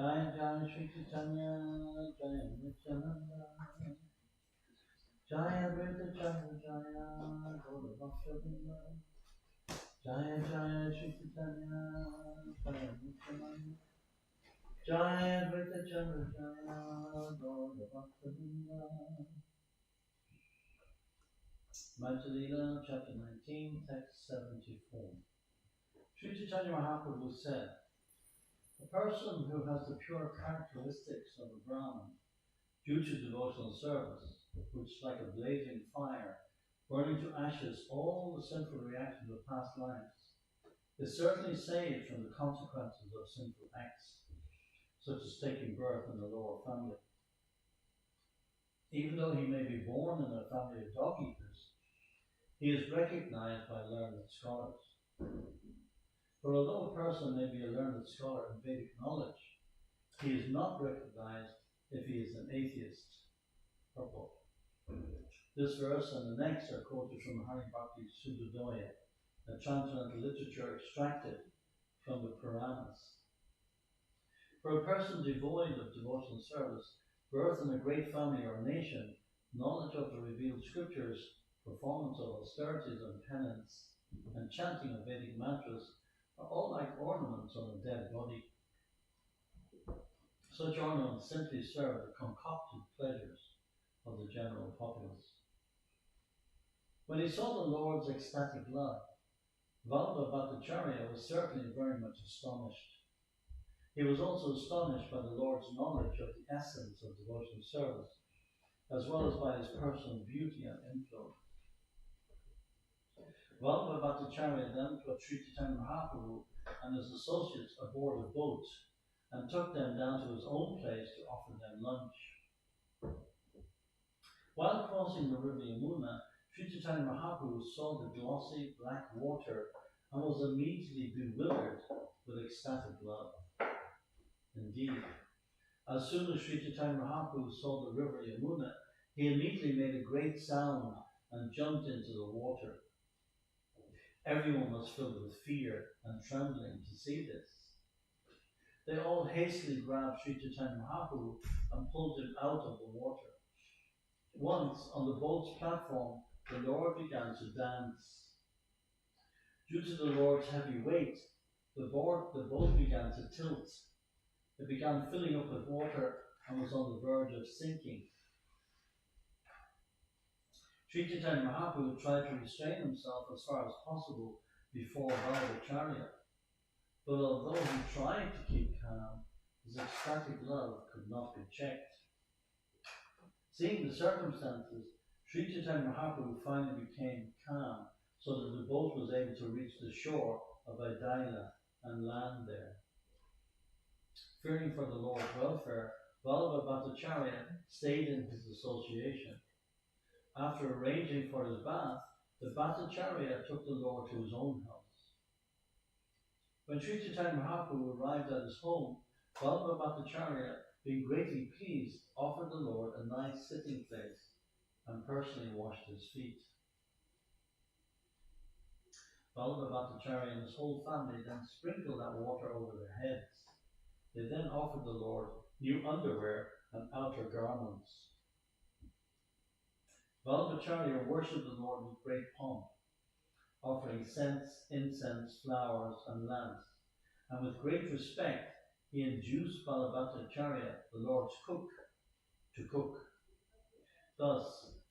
Jaya Jaya Shri Chaitanya, Jaya Nityananda, Jaya Vrita Chandra Jaya, Gaura Bhakta Jaya Jaya Shri Chaitanya, Jaya Nityananda, Jaya Vrita Chandra Jaya, Gaura Bhakta Madhya chapter 19, text 74. Sri Chaitanya Mahaprabhu said, a person who has the pure characteristics of a Brahman due to devotional service, which is like a blazing fire, burning to ashes all the sinful reactions of past lives, is certainly saved from the consequences of sinful acts, such as taking birth in the lower family. Even though he may be born in a family of dog-eaters, he is recognized by learned scholars. For although a person may be a learned scholar in Vedic knowledge, he is not recognized if he is an atheist. Purport. This verse and the next are quoted from Hari Bhakti Sudhodoya, a transcendental literature extracted from the Puranas. For a person devoid of devotional service, birth in a great family or nation, knowledge of the revealed scriptures, performance of austerities and penance, and chanting of Vedic mantras are all like ornaments on a dead body. Such ornaments simply serve the concocted pleasures of the general populace. When he saw the Lord's ecstatic love, Vallabha Bhattacharya was certainly very much astonished. He was also astonished by the Lord's knowledge of the essence of devotional service, as well as by his personal beauty and influence. Vallabha Bhattacharya then put Sri Chaitanya Mahaprabhu and his associates aboard a boat and took them down to his own place to offer them lunch. While crossing the river Yamuna, Sri Chaitanya Mahaprabhu saw the glossy black water and was immediately bewildered with ecstatic love. Indeed, as soon as Sri Chaitanya Mahaprabhu saw the river Yamuna, he immediately made a great sound and jumped into the water. Everyone was filled with fear and trembling to see this. They all hastily grabbed Sri Chaitanya Mahaprabhu and pulled him out of the water. Once, on the boat's platform, the Lord began to dance. Due to the Lord's heavy weight, the boat began to tilt. It began filling up with water and was on the verge of sinking. Sri Chaitanya Mahaprabhu tried to restrain himself as far as possible before Vallabhacharya, but although he tried to keep calm, his ecstatic love could not be checked. Seeing the circumstances, Sri Chaitanya Mahaprabhu finally became calm so that the boat was able to reach the shore of Vaidila and land there. Fearing for the Lord's welfare, Vallabha Bhattacharya stayed in his association. After arranging for his bath, the Bhattacharya took the Lord to his own house. When Sri Chaitanya Mahaprabhu arrived at his home, Vallabha Bhattacharya, being greatly pleased, offered the Lord a nice sitting place and personally washed his feet. Vallabha Bhattacharya and his whole family then sprinkled that water over their heads. They then offered the Lord new underwear and outer garments. Vallabhacharya worshipped the Lord with great pomp, offering scents, incense, flowers, and lamps, and with great respect he induced Vallabhacharya, the Lord's cook, to cook. Thus,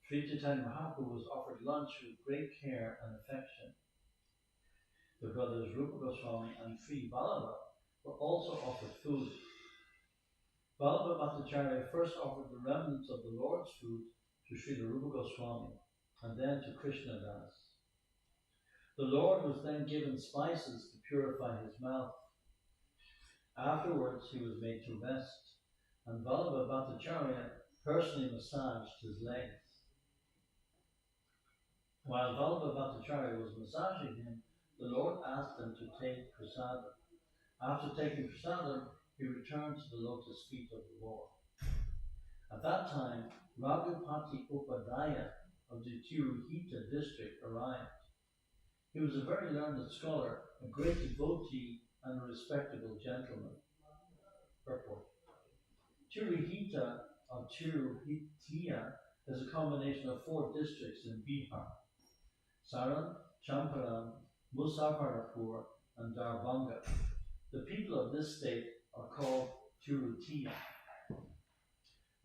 Sri Chaitanya Mahaprabhu was offered lunch with great care and affection. The brothers Rupa Goswami and Sri Vallabha were also offered food. Vallabha Bhattacharya first offered the remnants of the Lord's food to Sri Rupa Goswami and then to Krishnadas. The Lord was then given spices to purify his mouth. Afterwards he was made to rest, and Vallabha Bhattacharya personally massaged his legs. While Vallabha Bhattacharya was massaging him, the Lord asked him to take prasadam. After taking prasadam, he returned to the lotus feet of the Lord. At that time, Raghupati Upadhyaya of the Tiruhita district arrived. He was a very learned scholar, a great devotee, and a respectable gentleman. Purport. Tirihita or Tiruhitia is a combination of 4 districts in Bihar: Saran, Champaran, Muzaffarpur, and Darbhanga. The people of this state are called Tirutia.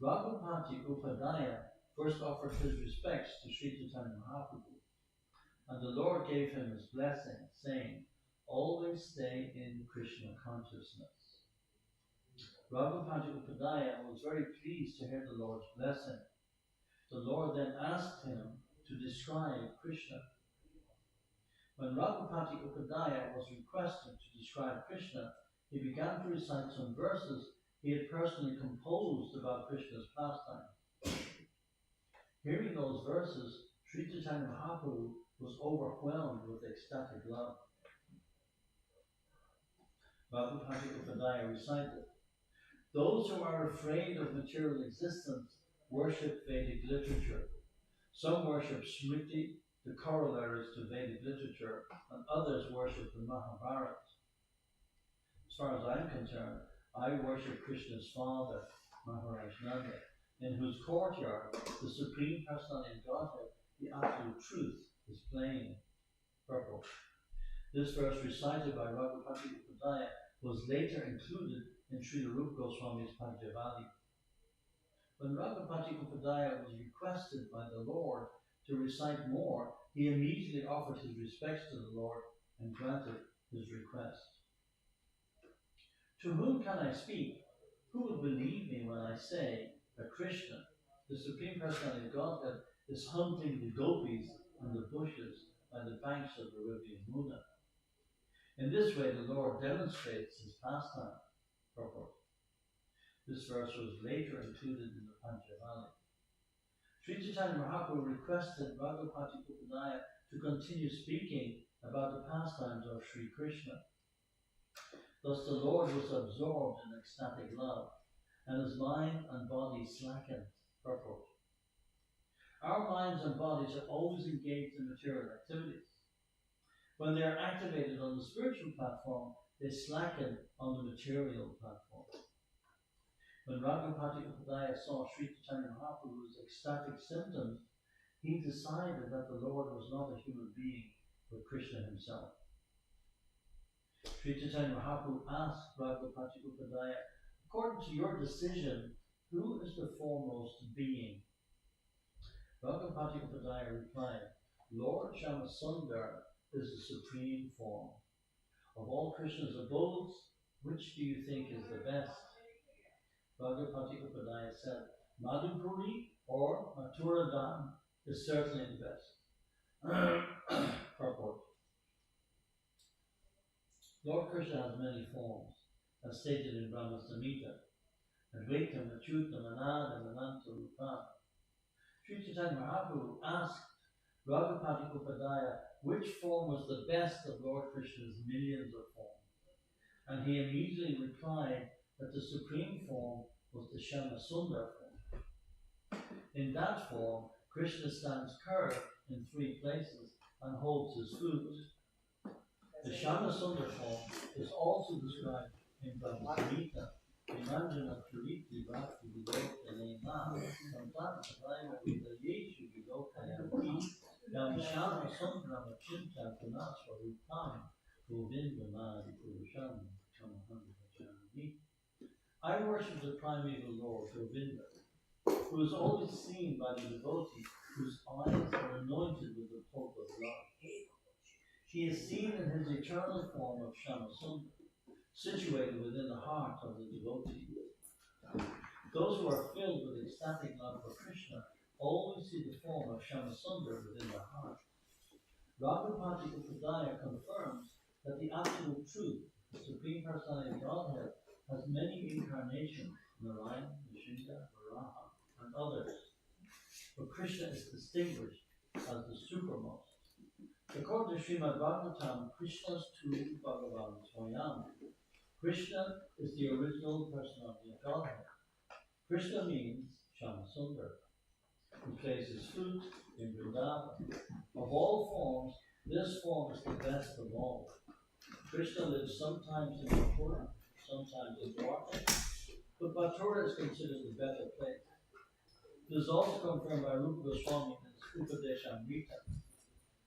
Raghupati Upadhyaya first offered his respects to Sri Chaitanya Mahaprabhu, and the Lord gave him his blessing, saying, "Always stay in Krishna consciousness." Raghupati Upadhyaya was very pleased to hear the Lord's blessing. The Lord then asked him to describe Krishna. When Raghupati Upadhyaya was requested to describe Krishna, he began to recite some verses he had personally composed about Krishna's pastime. Hearing those verses, Sri Chaitanya Mahaprabhu was overwhelmed with ecstatic love. Raghupati Upadhyaya recited, "Those who are afraid of material existence worship Vedic literature. Some worship Smriti, the corollaries to Vedic literature, and others worship the Mahabharata. As far as I'm concerned, I worship Krishna's father, Maharaj Nanda, in whose courtyard the Supreme Personality of Godhead, the Absolute Truth, is playing." Purport. This verse recited by Raghupati Upadhyaya was later included in Srila Rupa Goswami's Padjavali. When Raghupati Upadhyaya was requested by the Lord to recite more, he immediately offered his respects to the Lord and granted his request. "To whom can I speak? Who will believe me when I say that Krishna, the Supreme Personality of Godhead, is hunting the gopis in the bushes by the banks of the river Yamuna?" In this way, the Lord demonstrates his pastime. Purport. This verse was later included in the Panjavali. Sri Chaitanya Mahaprabhu requested Raghupati Upadhyaya to continue speaking about the pastimes of Sri Krishna. Thus the Lord was absorbed in ecstatic love, and his mind and body slackened. Purport. Our minds and bodies are always engaged in material activities. When they are activated on the spiritual platform, they slacken on the material platform. When Raghupati Upadhyaya saw Sri Chaitanya Mahaprabhu's ecstatic symptoms, he decided that the Lord was not a human being, but Krishna himself. Sri Chaitanya Mahaprabhu asked Raghupati Upadhyaya, "According to your decision, who is the foremost being?" Raghupati Upadhyaya replied, "Lord Shyamasundar is the supreme form. Of all Krishna's abodes, which do you think is the best?" Raghupati Upadhyaya said, "Madhupuri or Mathuradam is certainly the best." Purport. Lord Krishna has many forms, as stated in Brahma Samhita, Advaitam, Achyutam, Anadam, Ananta Rupam. Sri Chaitanya Mahaprabhu asked Raghupati Upadhyaya which form was the best of Lord Krishna's millions of forms, and he immediately replied that the supreme form was the Shyamasundar form. In that form, Krishna stands curved in 3 places and holds his flute. The Shyamasundar form is also described in Brahma Samhita. Imanjana Chariti Bhakti Vidokane Ma Samtana Sathaya Vidayeshu Vidokayati Yam Shyamasundram Chinta Punasva Rupam Govindamadi Purusham Kamaham. I worship the primeval Lord Govinda, who is always seen by the devotee whose eyes are anointed with the hope of love. He is seen in his eternal form of Shyamasundar, situated within the heart of the devotee. Those who are filled with ecstatic love for Krishna always see the form of Shyamasundar within their heart. Raghupati Upadhyaya confirms that the Absolute Truth, the Supreme Personality of Godhead, has many incarnations, Narayan, Nishinga, Varaha, and others. But Krishna is distinguished as the supremmost. According to Srimad Bhagavatam, Krishna's tu Bhagavan Swayam. Krishna is the original personality of Godhead. Krishna means Shyamasundar. He plays his flute in Vrindavan. Of all forms, this form is the best of all. Krishna lives sometimes in Mathura, sometimes in Dwarka, but Mathura is considered the better place. It is also confirmed by Rupa Goswami in his Upadeshamrita.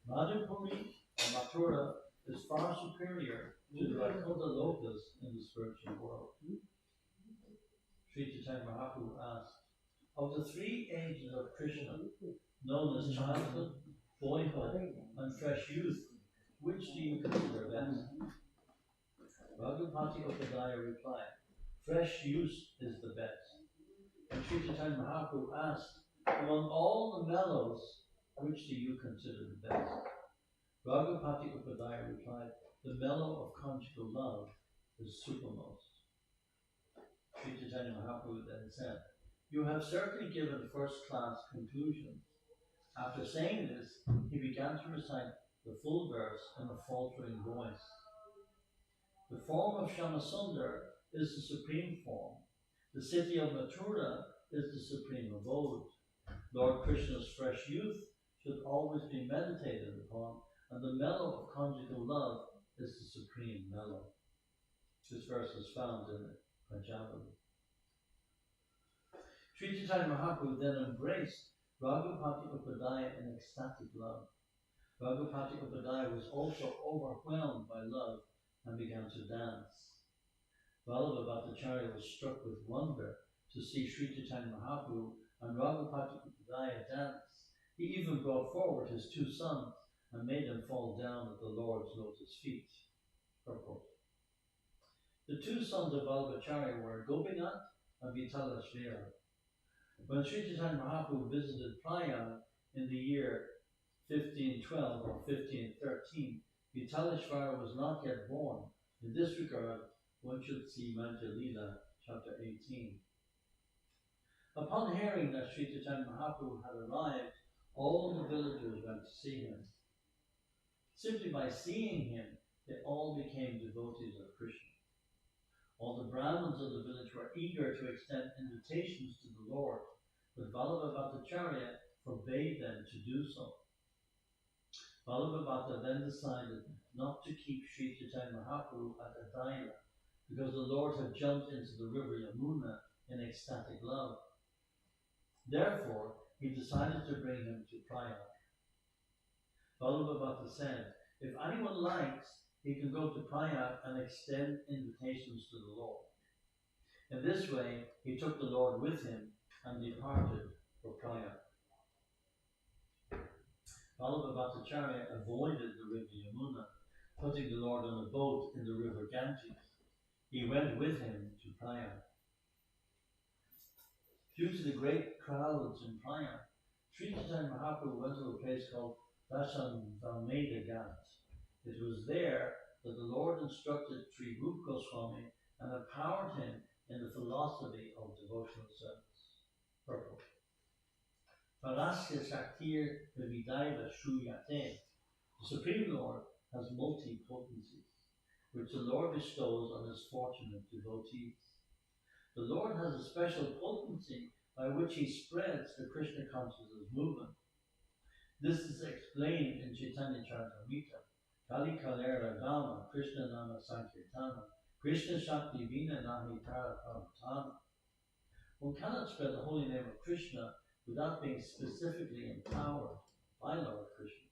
Madhupuri and Mathura is far superior to the Vaikuntha Lokas in the spiritual world. Sri Chaitanya Mahaprabhu asked, of the three ages of Krishna, known as childhood, boyhood, and fresh youth, which do you consider best? Raghupati Upadhyaya replied, fresh youth is the best. And Sri Chaitanya Mahaprabhu asked, among all the mellows, which do you consider the best? Raghupati Upadhyaya replied, the mellow of conjugal love is supermost. Sri Chaitanya Mahaprabhu then said, you have certainly given first-class conclusions. After saying this, he began to recite the full verse in a faltering voice. The form of Shyamasundar is the supreme form. The city of Mathura is the supreme abode. Lord Krishna's fresh youth should always be meditated upon, and the mellow of conjugal love is the supreme mellow. This verse is found in Panjabali. Sri Chaitanya Mahaprabhu then embraced Raghupati Upadhyaya in ecstatic love. Raghupati Upadhyaya was also overwhelmed by love and began to dance. Vallabha Bhattacharya was struck with wonder to see Sri Chaitanya Mahaprabhu and Raghupati Upadhyaya dance. He even brought forward his two sons and made them fall down at the Lord's lotus feet. Purport. The two sons of Vallabhacharya were Gopinath and Vitalashvara. When Sri Chaitanya Mahaprabhu visited Prayag in the year 1512 or 1513, Vitaleshvara was not yet born. In this regard, one should see Madhya Lila, chapter 18. Upon hearing that Sri Chaitanya Mahaprabhu had arrived, all the villagers went to see him. Simply by seeing him, they all became devotees of Krishna. All the Brahmins of the village were eager to extend invitations to the Lord, but Vallabha Bhattacharya forbade them to do so. Vallabha Bhatta then decided not to keep Sri Chaitanya Mahaprabhu at Adaila, because the Lord had jumped into the river Yamuna in ecstatic love. Therefore, he decided to bring him to Prayag. Vallabha Bhatta said, if anyone likes, he can go to Prayag and extend invitations to the Lord. In this way, he took the Lord with him and departed for Prayag. Vallabha Bhattacharya avoided the river Yamuna, putting the Lord on a boat in the river Ganges. He went with him to Prayag. Due to the great crowds in Prayag, Sri Chaitanya Mahaprabhu went to a place called Dashanvalmeda Ghat. It was there that the Lord instructed Sri Rupa Goswami and empowered him in the philosophy of devotional service. Purport. Parasya Shaktir Vividaiva Shruyate. The Supreme Lord has multi-potencies, which the Lord bestows on his fortunate devotees. The Lord has a special potency by which he spreads the Krishna consciousness movement. This is explained in Chaitanya Charitamrita. Kali Kalera Dhamma Krishna Nama Sankirtana Krishna Shakti Vina Nahi Tara Pravutana. One cannot spread the holy name of Krishna without being specifically empowered by Lord Krishna.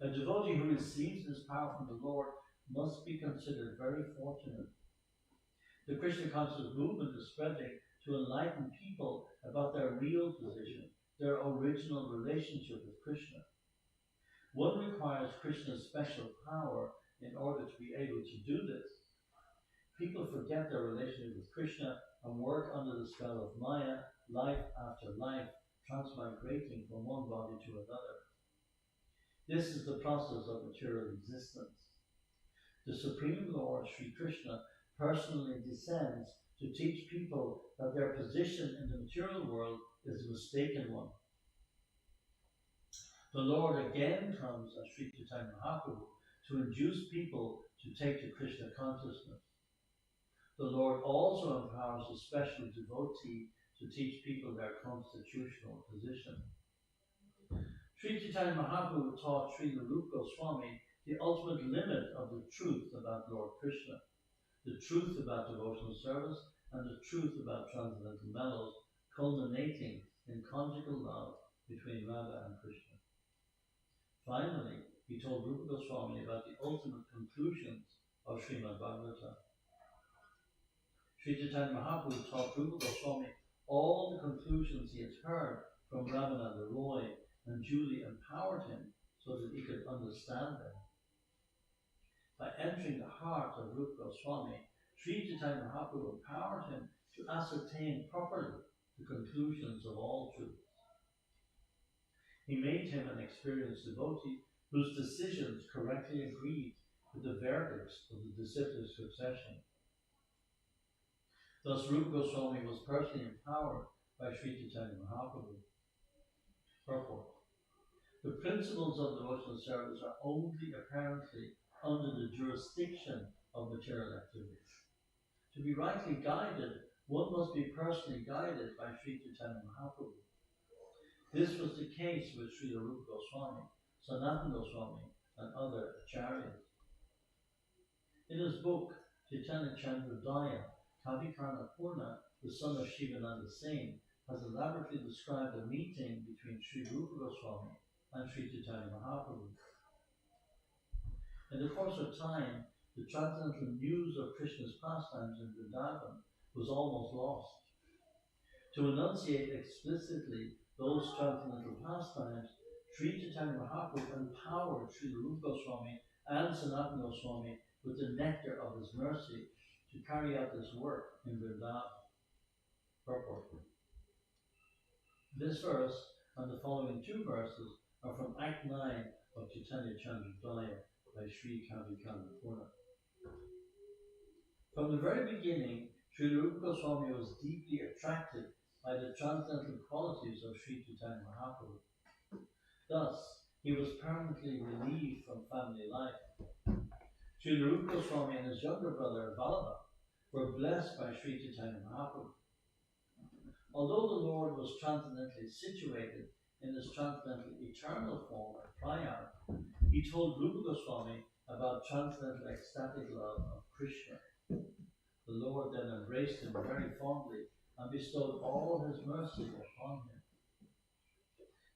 A devotee who receives this power from the Lord must be considered very fortunate. The Krishna conscious movement is spreading to enlighten people about their real position, their original relationship with Krishna. One requires Krishna's special power in order to be able to do this. People forget their relationship with Krishna and work under the spell of Maya, life after life, transmigrating from one body to another. This is the process of material existence. The Supreme Lord, Sri Krishna, personally descends to teach people that their position in the material world is a mistaken one. The Lord again comes as Sri Chaitanya Mahaprabhu to induce people to take to Krishna consciousness. The Lord also empowers a special devotee to teach people their constitutional position. Sri Chaitanya Mahaprabhu taught Sri Rupa Goswami the ultimate limit of the truth about Lord Krishna, the truth about devotional service, and the truth about transcendental mellows, culminating in conjugal love between Radha and Krishna. Finally, he told Rupa Goswami about the ultimate conclusions of Srimad Bhagavatam. Sri Chaitanya Mahaprabhu taught Rupa Goswami all the conclusions he had heard from Ramananda Roy and duly empowered him so that he could understand them. By entering the heart of Rupa Goswami, Sri Chaitanya Mahaprabhu empowered him to ascertain properly the conclusions of all truths. He made him an experienced devotee whose decisions correctly agreed with the verdicts of the disciplic succession. Thus, Rupa Goswami was personally empowered by Sri Chaitanya Mahaprabhu. Purport. The principles of devotional service are only apparently under the jurisdiction of material activities. To be rightly guided, one must be personally guided by Sri Chaitanya Mahaprabhu. This was the case with Sri Rupa Goswami, Sanatana Goswami, and other acharyas. In his book, Charitamrita, Kavikarna Purna, the son of Shivananda Singh, has elaborately described a meeting between Sri Rupa Goswami and Sri Chaitanya Mahaprabhu. In the course of time, the transcendental news of Krishna's pastimes in Vrindavan was almost lost. To enunciate explicitly those transcendental pastimes, Sri Chaitanya Mahaprabhu empowered Sri Rupa Goswami and Sanatana Goswami with the nectar of his mercy to carry out this work in Vrindavan. Purport. This verse and the following two verses are from Act 9 of Chaitanya Chandrodaya by Sri Kavikarna Purna. From the very beginning, Sri Rupa Goswami was deeply attracted by the transcendental qualities of Sri Chaitanya Mahaprabhu. Thus, he was permanently relieved from family life. Sri Rupa Goswami and his younger brother Vallabha were blessed by Sri Chaitanya Mahaprabhu. Although the Lord was transcendently situated in his transcendental eternal form at Prayag, he told Rupa Goswami about transcendental ecstatic love of Krishna. The Lord then embraced him very fondly and bestowed all his mercy upon him.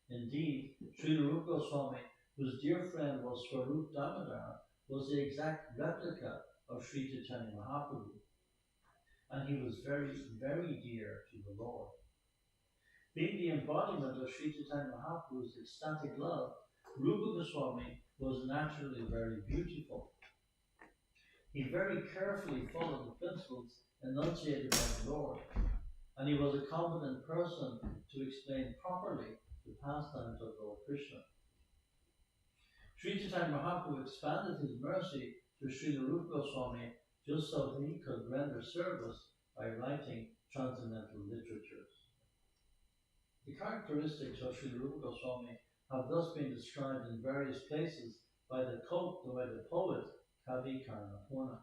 Indeed, Sri Rupa Goswami, whose dear friend was Swarup Damodar, was the exact replica of Sri Chaitanya Mahaprabhu, and he was very, very dear to the Lord. Being the embodiment of Sri Chaitanya Mahaprabhu's ecstatic love, Rupa Goswami was naturally very beautiful. He very carefully followed the principles enunciated by the Lord, and he was a competent person to explain properly the pastimes of Lord Krishna. Sri Chaitanya Mahaprabhu expanded his mercy to Sri Rupa Goswami just so that he could render service by writing transcendental literatures. The characteristics of Sri Rupa Goswami have thus been described in various places by the poet Kavikarna Purna.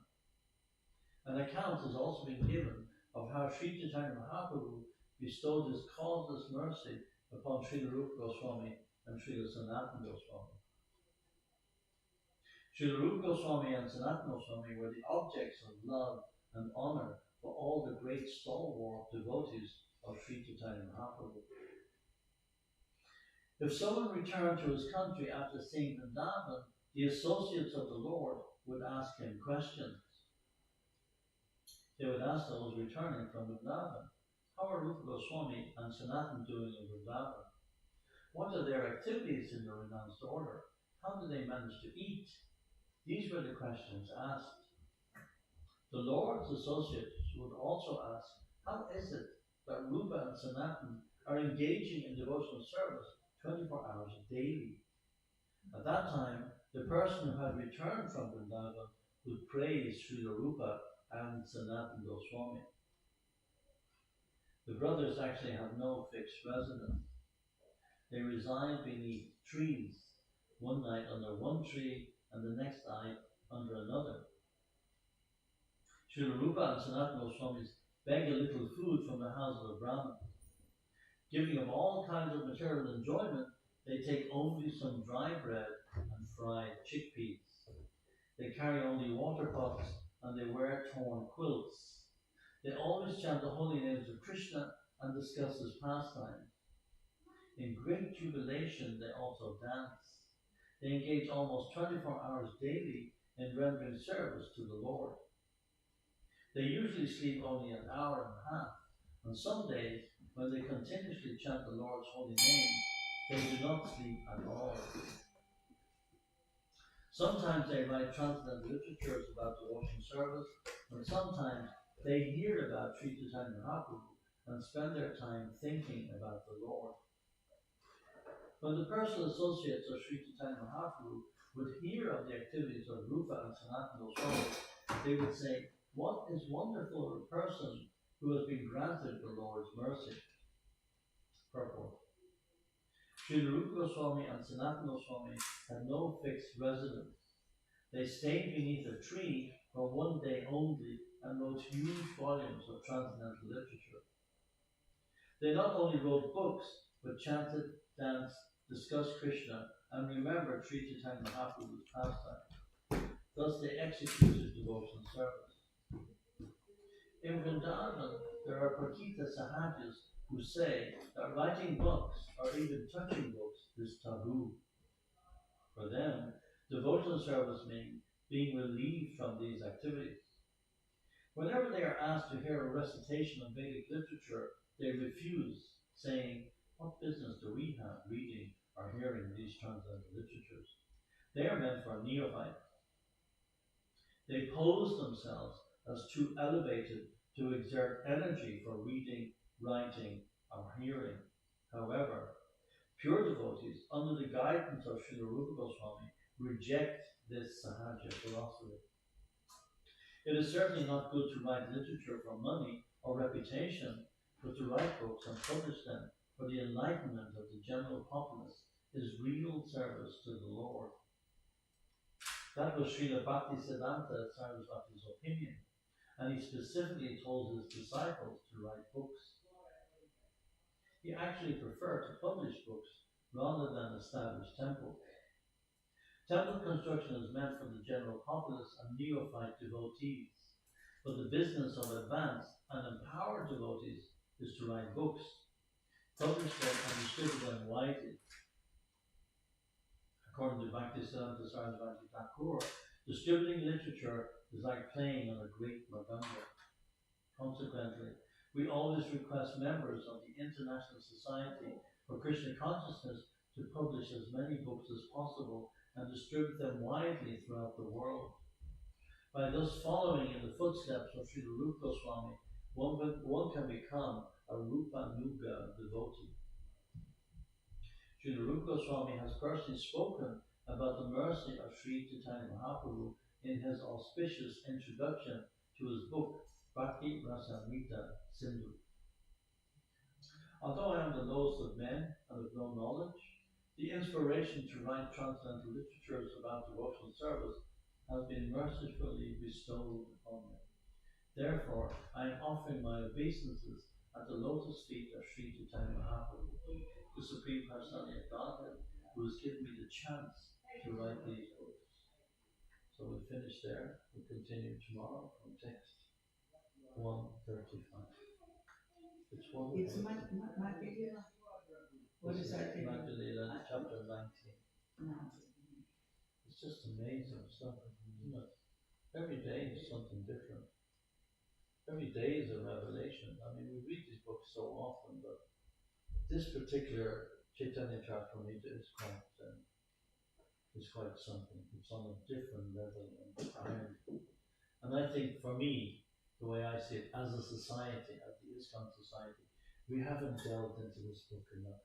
An account has also been given of how Sri Chaitanya Mahaprabhu bestowed his causeless mercy upon Sri Rupa Goswami and Sri Sanatana Goswami. Sri Rupa Goswami and Sanatana Goswami were the objects of love and honor for all the great stalwart devotees of Sri Chaitanya Mahaprabhu. If someone returned to his country after seeing Vrindavan, the associates of the Lord would ask him questions. They would ask those returning from Vrindavan, how are Rupa Goswami and Sanatana doing in Vrindavan? What are their activities in the renounced order? How do they manage to eat? These were the questions asked. The Lord's associates would also ask, how is it that Rupa and Sanatana are engaging in devotional service 24 hours daily? At that time, the person who had returned from Vrindavan would praise Sri Rupa and Sanatana Goswami. The brothers actually have no fixed residence. They reside beneath trees, one night under one tree and the next night under another. Sri Rupa and Sanatana Goswamis beg a little food from the house of a Brahmin. Giving them all kinds of material enjoyment, they take only some dry bread and fried chickpeas. They carry only water pots and they wear torn quilts. They always chant the holy names of Krishna and discuss his pastimes. In great jubilation, they also dance. They engage almost 24 hours daily in rendering service to the Lord. They usually sleep only an hour and a half. On some days, when they continuously chant the Lord's holy name, they do not sleep at all. Sometimes they write transcendental literatures about devotion service, and sometimes they hear about Sri Chaitanya Mahaprabhu and spend their time thinking about the Lord. When the personal associates of Sri Chaitanya Mahaprabhu would hear of the activities of Rupa and Sanatana Goswami, they would say, "What is wonderful of a person who has been granted the Lord's mercy?" Purport. Sri Rupa Goswami and Sanatana Goswami had no fixed residence. They stayed beneath a tree for one day only and wrote huge volumes of transcendental literature. They not only wrote books, but chanted, danced, discussed Krishna, and remembered Sri Chaitanya Mahaprabhu's pastime. Thus they executed devotional service. In Vrindavan, there are Prakita Sahajas who say that writing books or even touching books is taboo. For them, devotional service means being relieved from these activities. Whenever they are asked to hear a recitation of Vedic literature, they refuse, saying, "What business do we have reading or hearing these transcendental literatures? They are meant for neophytes." They pose themselves as too elevated to exert energy for reading, writing, or hearing. However, pure devotees, under the guidance of Srila Rupa Goswami, reject this Sahaja philosophy. It is certainly not good to write literature for money or reputation, but to write books and publish them for the enlightenment of the general populace is real service to the Lord. That was Srila Bhaktisiddhanta Sarasvati's opinion, and he specifically told his disciples to write books. He actually preferred to publish books rather than establish temples. Temple construction is meant for the general populace and neophyte devotees, but the business of advanced and empowered devotees is to write books, publish them, and distribute them widely. According to Bhaktisiddhanta Sarasvati Thakur, distributing literature is like playing on a great mridanga. Consequently, we always request members of the International Society for Krishna Consciousness to publish as many books as possible and distribute them widely throughout the world. By thus following in the footsteps of Srila Rupa Goswami, one can become a Rupa Nuga devotee. Srila Rupa Goswami has personally spoken about the mercy of Sri Chaitanya Mahaprabhu in his auspicious introduction to his book, Bhakti Rasamrita Sindhu. Although I am the lowest of men and of no knowledge, the inspiration to write transcendental literatures about devotional service has been mercifully bestowed upon me. Therefore, I am offering my obeisances at the lotus feet of Sri Chaitanya Mahaprabhu, the Supreme Personality of Godhead, who has given me the chance to write these books. So we'll finish there. We'll continue tomorrow from text 135. It's one. It's Magdalena. What is that? Magdalena, chapter 19. It's just amazing stuff, isn't it? Every day is something different. Every day is a revelation. I mean, we read these books so often, but this particular Chaitanya Charitamrita is quite something. It's on a different level entirely. And I think for me, the way I see it, as a society, as the ISKCON society, we haven't delved into this book enough.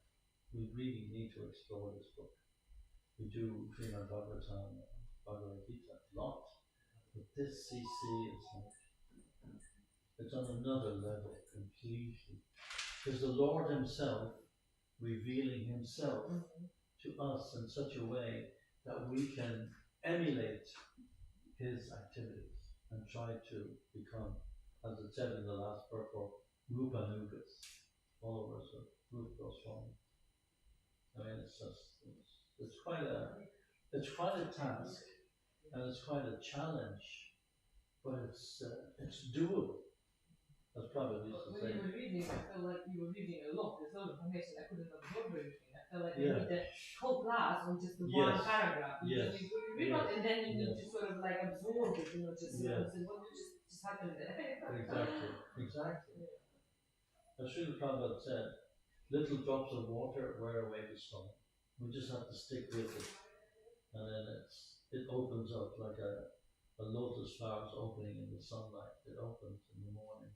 We really need to explore this book. We do Srimad Bhagavatam, Bhagavad Gita a lot, but this CC is like, it's on another level completely. It's the Lord Himself revealing Himself to us in such a way that we can emulate His activities and try to become, as it said in the last purport, Rupa Nugas, followers of Rupa Goswami. I mean, it's quite a task, and it's quite a challenge, but it's doable. That's probably at least the When same. you were reading, I felt like you were reading a lot. There's a lot of information. I couldn't absorb everything. I felt like I Yeah. need the whole class on just the Yes. one paragraph. You Yes. just you read it, and then you need Yes. to sort of like absorb it, you know, just Yes. what just happened there. Exactly. Exactly. As Srila Prabhupada said, little drops of water wear away the stone. We just have to stick with it, and then it opens up like a lotus flower's opening in the sunlight. It opens in the morning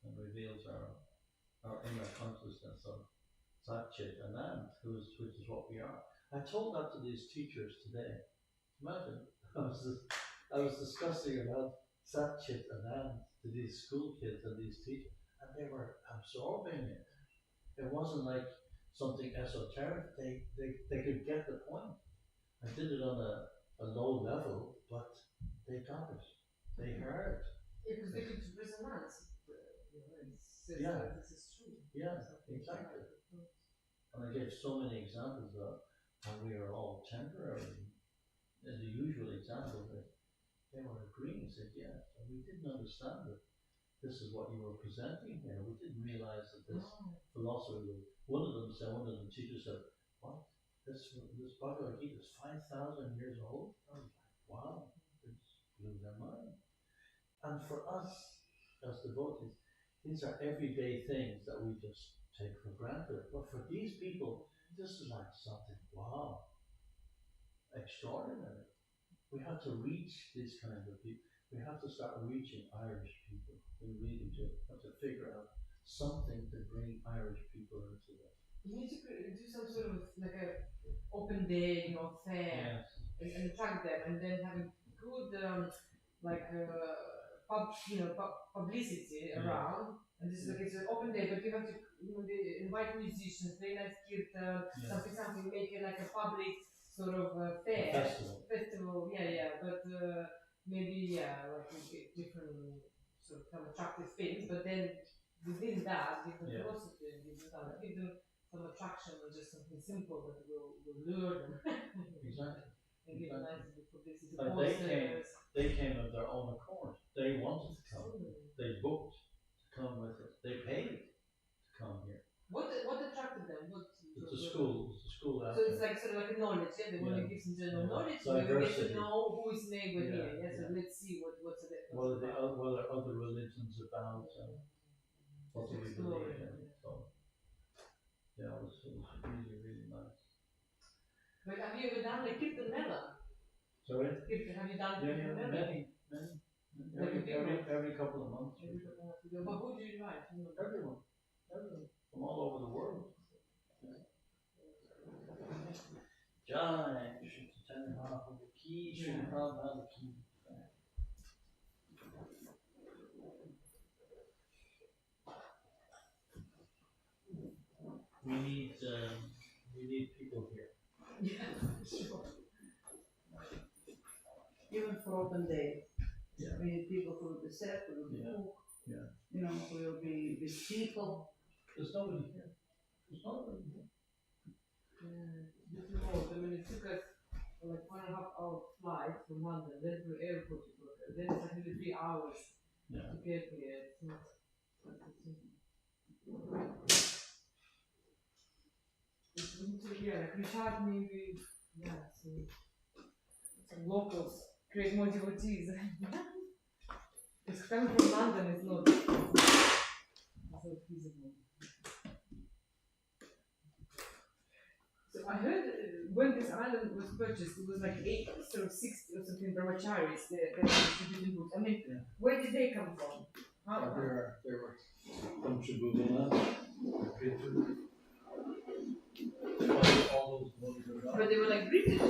and reveals our inner consciousness of Satchit Anand, which is what we are. I told that to these teachers today. Imagine, I was discussing about Satchit Anand to these school kids and these teachers, and they were absorbing it. It wasn't like something esoteric. They could get the point. I did it on a low level, but they got it. They heard. Yeah, because they could resonance. Yeah. This is true. Yeah, exactly. And I gave so many examples of how we are all temporary. And the usual example that they were agreeing, said, yes, and we didn't understand it. This is what you were presenting here. We didn't realize that this philosophy was, one of the teachers said, what? This Bhagavad Gita is 5,000 years old? I was like, wow, it blew their mind. And for us, as devotees, these are everyday things that we just take for granted. But for these people, this is like something, wow, extraordinary. We have to reach these kinds of people. We have to start reaching Irish people. We really do have to figure out something to bring Irish people into this. You need to do some sort of like a open day, you know, fair, Yes. and attract them, and then have a good publicity around. And this is like it's an open day, but you have to they invite musicians, play nice kirtan, something, make it like a public sort of fair festival. But maybe like different sort of some attractive things, but then within that different philosophy, give them some attraction or just something simple that will lure them. Exactly. And give a nice publicity. But they came of their own accord. They wanted to come. They booked to come with us. They paid to come here. What attracted them? It's a school. So it's like sort of like a knowledge, yeah? They want to give some general knowledge. We get to know who is neighbor here. Yeah? So let's see what's it. What are other religions about? What do we believe in? So yeah, it was really, really nice. But have you ever done the Kirtan Mela? Sorry? Have you done Kirtan Mela? Many. Every couple of months. But who do you invite? Everyone. From all over the world. Jai, Chaitanya Mahaprabhu ki, Srila Prabhupada ki. We need people here. Yeah, sure. Even for open day. Yeah. We need people who will be set, who will be cook. Yeah. You know, who will be with people. There's nobody here. Before, I mean, it took us like 1.5 hour flight from London, then to the airport, then it's like maybe 3 hours to get here. It's not like we charge maybe, some locals, create more devotees. Because coming from London is not feasible. So I heard when this island was purchased, it was like 60 or something brahmacharis that distributed books. I mean, where did they come from? How? They were from Tribhuvan. All those but they were like British.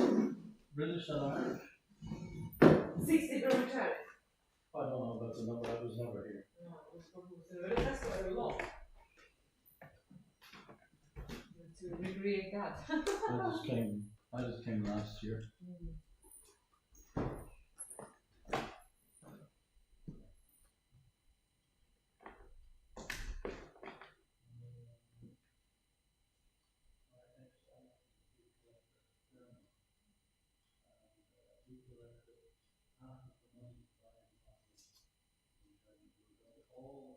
British and Irish. 60 brahmacharis. I don't know about the number. I was never here. That's quite a lot. To recreate that. I just came last year. All